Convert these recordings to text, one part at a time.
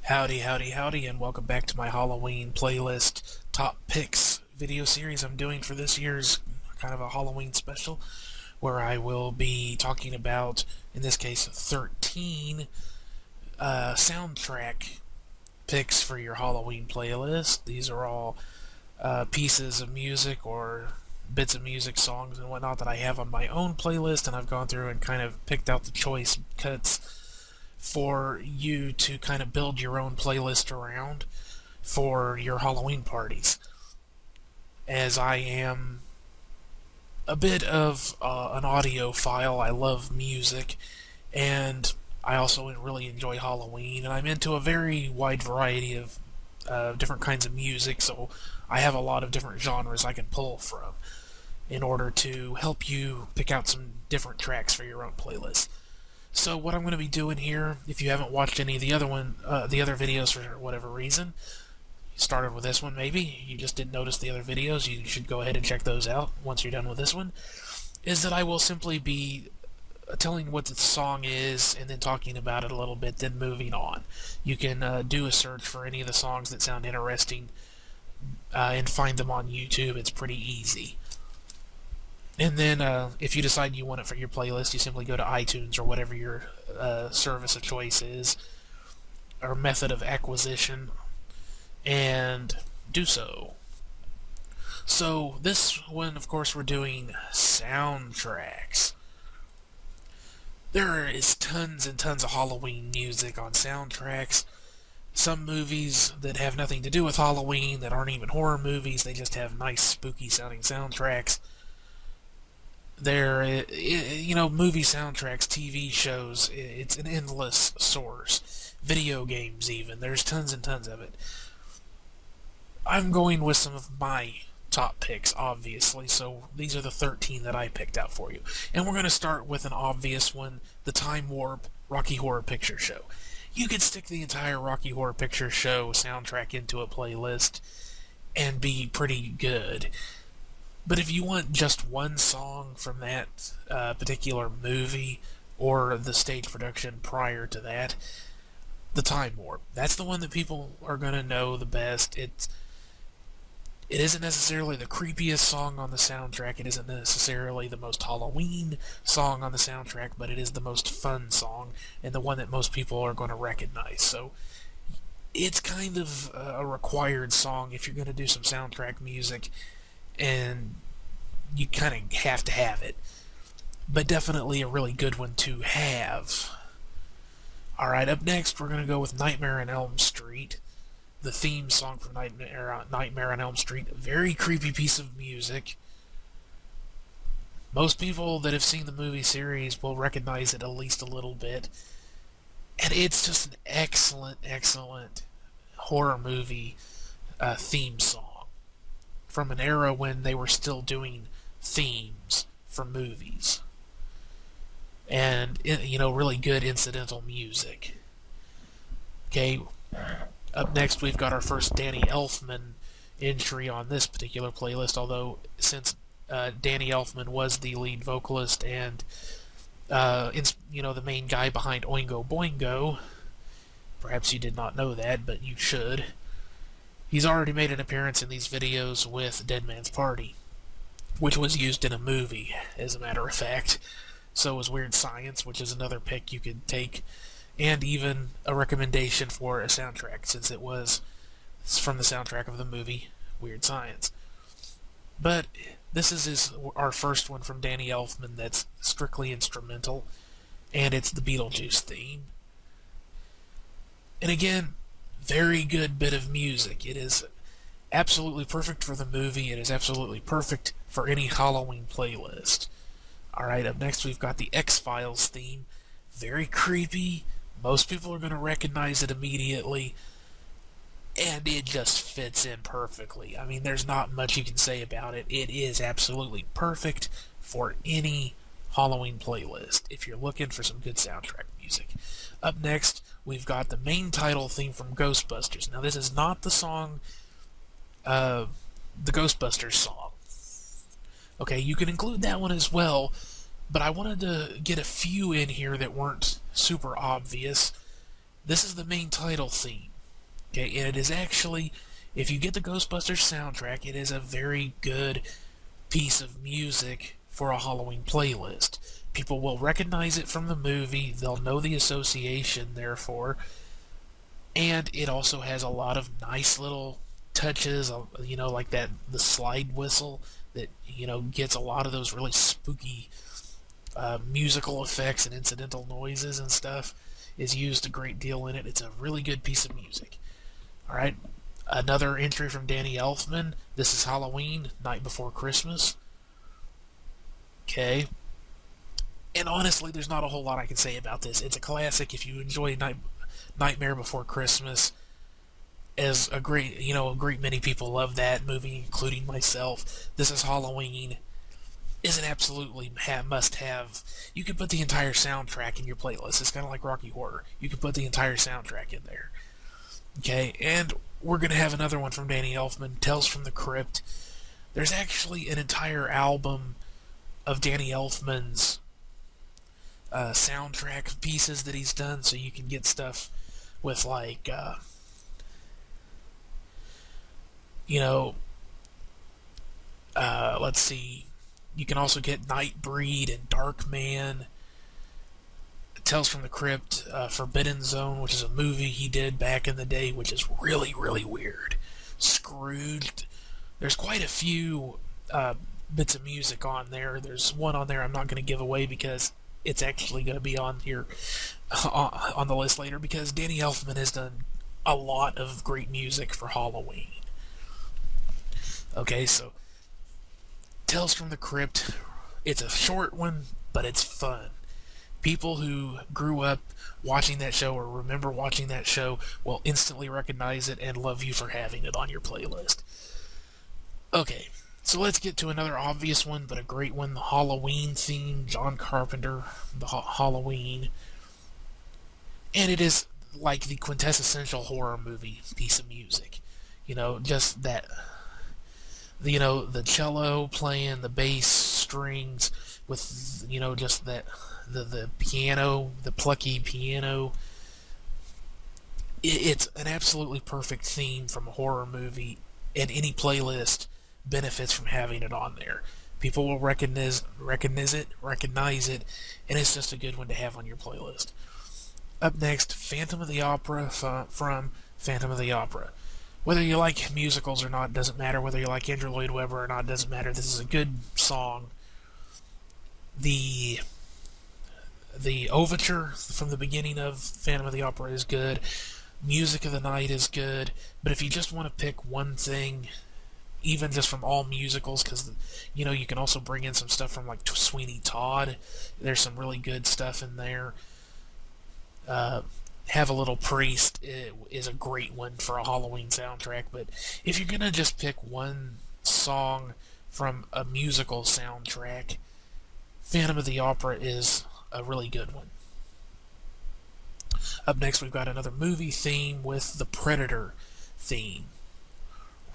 Howdy, howdy, howdy, and welcome back to my Halloween playlist top picks video series I'm doing for this year's kind of a Halloween special, where I will be talking about, in this case, 13 soundtrack picks for your Halloween playlist. These are all pieces of music or bits of music, songs, and whatnot that I have on my own playlist, and I've gone through and kind of picked out the choice cuts for you to kind of build your own playlist around for your Halloween parties. As I am a bit of an audiophile, I love music, and I also really enjoy Halloween, and I'm into a very wide variety of different kinds of music, so I have a lot of different genres I can pull from in order to help you pick out some different tracks for your own playlist. So what I'm going to be doing here, if you haven't watched any of the other videos for whatever reason, you started with this one maybe, you just didn't notice the other videos, you should go ahead and check those out once you're done with this one, is that I will simply be telling what the song is and then talking about it a little bit, then moving on. You can do a search for any of the songs that sound interesting and find them on YouTube. It's pretty easy. And then if you decide you want it for your playlist, you simply go to iTunes or whatever your service of choice is, or method of acquisition, and do so. So this one, of course, we're doing soundtracks. There is tons and tons of Halloween music on soundtracks. Some movies that have nothing to do with Halloween, that aren't even horror movies, they just have nice spooky sounding soundtracks. Movie soundtracks, TV shows, it's an endless source. Video games even, there's tons and tons of it. I'm going with some of my top picks, obviously, so these are the 13 that I picked out for you. And we're going to start with an obvious one, the Time Warp Rocky Horror Picture Show. You could stick the entire Rocky Horror Picture Show soundtrack into a playlist and be pretty good. But if you want just one song from that particular movie or the stage production prior to that, the Time Warp. That's the one that people are going to know the best. It isn't necessarily the creepiest song on the soundtrack. It isn't necessarily the most Halloween song on the soundtrack, but it is the most fun song and the one that most people are going to recognize. So it's kind of a required song if you're going to do some soundtrack music, and you kind of have to have it. But definitely a really good one to have. Alright, up next we're going to go with Nightmare on Elm Street. The theme song from Nightmare on Elm Street. A very creepy piece of music. Most people that have seen the movie series will recognize it at least a little bit. And it's just an excellent, excellent horror movie theme song from an era when they were still doing themes for movies. And, really good incidental music. Okay, up next we've got our first Danny Elfman entry on this particular playlist, although since Danny Elfman was the lead vocalist and the main guy behind Oingo Boingo, perhaps you did not know that, but you should. He's already made an appearance in these videos with Dead Man's Party, which was used in a movie, as a matter of fact. So was Weird Science, which is another pick you could take, and even a recommendation for a soundtrack, since it's from the soundtrack of the movie Weird Science. But this is our first one from Danny Elfman that's strictly instrumental, and it's the Beetlejuice theme. And again, very good bit of music. It is absolutely perfect for the movie. It is absolutely perfect for any Halloween playlist. Alright, up next we've got the X-Files theme. Very creepy. Most people are going to recognize it immediately. And it just fits in perfectly. I mean, there's not much you can say about it. It is absolutely perfect for any Halloween playlist if you're looking for some good soundtrack music. Up next, we've got the main title theme from Ghostbusters. Now, this is not the song, the Ghostbusters song. Okay, you can include that one as well, but I wanted to get a few in here that weren't super obvious This is the main title theme. Okay, and it is actually, if you get the Ghostbusters soundtrack, it is a very good piece of music for a Halloween playlist. People will recognize it from the movie, they'll know the association, therefore, and it also has a lot of nice little touches, like that, the slide whistle that, gets a lot of those really spooky musical effects and incidental noises and stuff is used a great deal in it. It's a really good piece of music. Alright, another entry from Danny Elfman. This is Halloween, Night Before Christmas. Okay. And honestly, there's not a whole lot I can say about this. It's a classic. If you enjoy Nightmare Before Christmas, as a great many people love that movie, including myself. This is Halloween is an absolutely must-have. You could put the entire soundtrack in your playlist. It's kind of like Rocky Horror. You could put the entire soundtrack in there. Okay, and we're going to have another one from Danny Elfman, Tales from the Crypt. There's actually an entire album of Danny Elfman's soundtrack pieces that he's done, so you can get stuff with like, let's see, you can also get Nightbreed and Darkman, Tales from the Crypt, Forbidden Zone, which is a movie he did back in the day, which is really, really weird. Scrooged. There's quite a few bits of music on there. There's one on there I'm not going to give away because it's actually going to be on here on the list later, because Danny Elfman has done a lot of great music for Halloween. Okay, so Tales from the Crypt, it's a short one, but it's fun. People who grew up watching that show or remember watching that show will instantly recognize it and love you for having it on your playlist. Okay, so let's get to another obvious one, but a great one, the Halloween theme, John Carpenter, the Halloween. And it is like the quintessential horror movie piece of music. Just that, the cello playing, the bass strings with, just that, the piano, the plucky piano. It's an absolutely perfect theme from a horror movie, and any playlist benefits from having it on there. People will recognize it, and it's just a good one to have on your playlist. Up next, Phantom of the Opera from Phantom of the Opera. Whether you like musicals or not doesn't matter. Whether you like Andrew Lloyd Webber or not doesn't matter. This is a good song. The overture from the beginning of Phantom of the Opera is good. Music of the Night is good. But if you just want to pick one thing, even just from all musicals, because you can also bring in some stuff from like Sweeney Todd. There's some really good stuff in there. Have a Little Priest is a great one for a Halloween soundtrack. But if you're gonna just pick one song from a musical soundtrack, Phantom of the Opera is a really good one. Up next, we've got another movie theme with the Predator theme.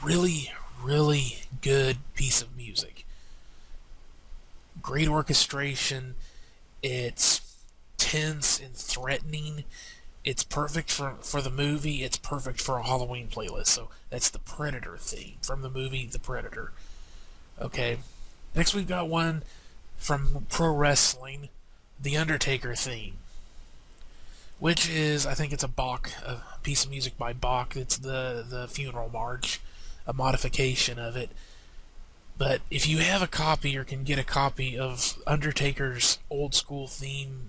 Really, really good piece of music. Great orchestration. It's tense and threatening. It's perfect for the movie. It's perfect for a Halloween playlist. So that's the Predator theme from the movie The Predator. Okay. Next, we've got one from pro wrestling, The Undertaker theme, which is, I think it's a piece of music by Bach. It's the funeral march, a modification of it. But if you have a copy or can get a copy of Undertaker's old school theme,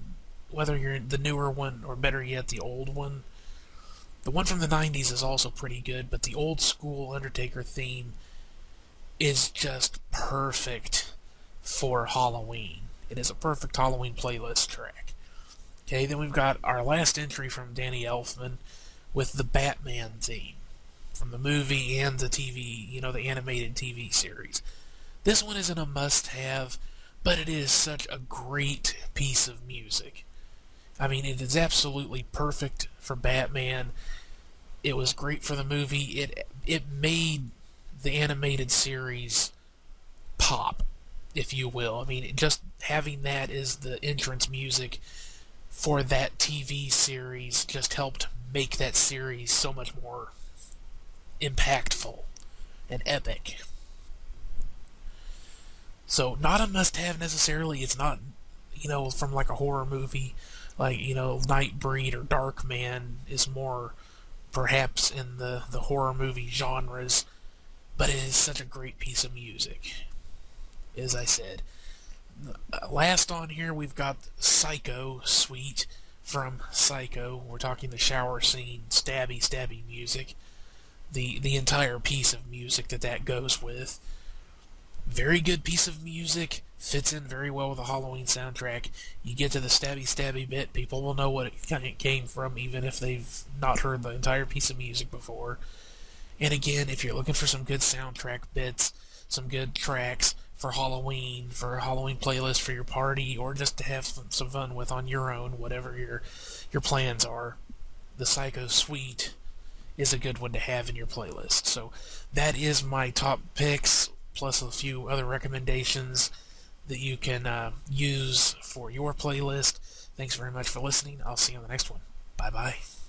whether you're the newer one or better yet the old one, the one from the 90s is also pretty good, but the old school Undertaker theme is just perfect for Halloween. It is a perfect Halloween playlist track. Okay, then we've got our last entry from Danny Elfman with the Batman theme from the movie and the TV, the animated TV series. This one isn't a must-have, but it is such a great piece of music. I mean, it is absolutely perfect for Batman. It was great for the movie. It made the animated series pop, if you will. I mean, just having that as the entrance music for that TV series just helped make that series so much more impactful and epic. So, not a must have necessarily. It's not, from like a horror movie, like, Nightbreed or Darkman is more perhaps in the horror movie genres, but it is such a great piece of music, as I said. Last on here, we've got Psycho Suite from Psycho. We're talking the shower scene, stabby music. The entire piece of music that goes with. Very good piece of music. Fits in very well with the Halloween soundtrack. You get to the stabby bit, people will know what it kind of came from, even if they've not heard the entire piece of music before. And again, if you're looking for some good soundtrack bits, some good tracks for Halloween, for a Halloween playlist for your party, or just to have some fun with on your own, whatever your plans are, the Psycho Suite is a good one to have in your playlist. So that is my top picks, plus a few other recommendations that you can use for your playlist. Thanks very much for listening. I'll see you on the next one. Bye-bye.